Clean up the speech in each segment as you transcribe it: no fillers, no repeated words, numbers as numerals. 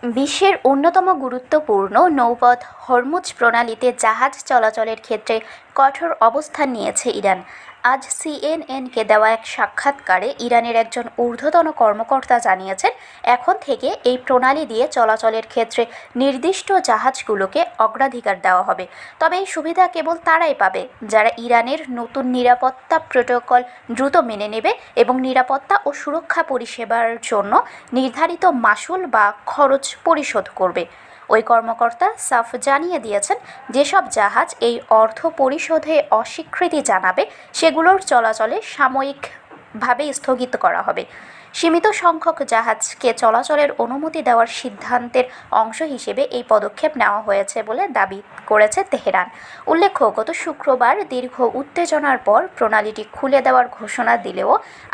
বিশ্বের অন্যতম গুরুত্বপূর্ণ নৌপথ হরমুজ প্রণালীতে জাহাজ চলাচলের ক্ষেত্রে কঠোর অবস্থান নিয়েছে ইরান। আজ সিএনএনকে দেওয়া এক সাক্ষাৎকারে ইরানের একজন ঊর্ধ্বতন কর্মকর্তা জানিয়েছেন, এখন থেকে এই প্রণালী দিয়ে চলাচলের ক্ষেত্রে নির্দিষ্ট জাহাজগুলোকে অগ্রাধিকার দেওয়া হবে। তবে এই সুবিধা কেবল তারাই পাবে যারা ইরানের নতুন নিরাপত্তা প্রোটোকল দ্রুত মেনে নেবে এবং নিরাপত্তা ও সুরক্ষা পরিষেবার জন্য নির্ধারিত মাশুল বা খরচ পরিশোধ করবে। ওই কর্মকর্তা সাফ জানিয়ে দিয়েছেন, যেসব জাহাজ এই অর্থ পরিশোধে অস্বীকৃতি জানাবে সেগুলোর চলাচলে সাময়িকভাবে স্থগিত করা হবে। সীমিত সংখ্যক জাহাজকে চলাচলের অনুমতি দেওয়ার সিদ্ধান্তের অংশ হিসেবে এই পদক্ষেপ নেওয়া হয়েছে বলে দাবি করেছে তেহরান। উল্লেখ্য, গত শুক্রবার দীর্ঘ উত্তেজনার পর প্রণালীটি খুলে দেওয়ার ঘোষণা দিলেও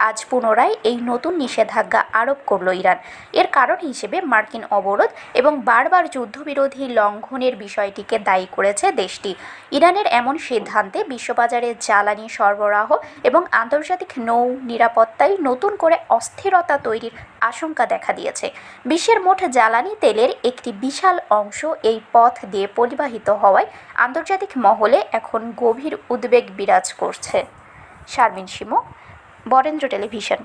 আজ পুনরায় এই নতুন নিষেধাজ্ঞা আরোপ করল ইরান। এর কারণ হিসেবে মার্কিন অবরোধ এবং বারবার যুদ্ধবিরোধী লঙ্ঘনের বিষয়টিকে দায়ী করেছে দেশটি। ইরানের এমন সিদ্ধান্তে বিশ্ববাজারে জ্বালানি সরবরাহ এবং আন্তর্জাতিক নৌ নিরাপত্তায় নতুন করে অস্থিরতা তৈরির আশঙ্কা দেখা দিয়েছে। বিশ্বের মোট জ্বালানি তেলের একটি বিশাল অংশ এই পথ দিয়ে পরিবাহিত হওয়ায় আন্তর্জাতিক মহলে এখন গভীর উদ্বেগ বিরাজ করছে। শারমিন শিমু, বরেন্দ্র টেলিভিশন।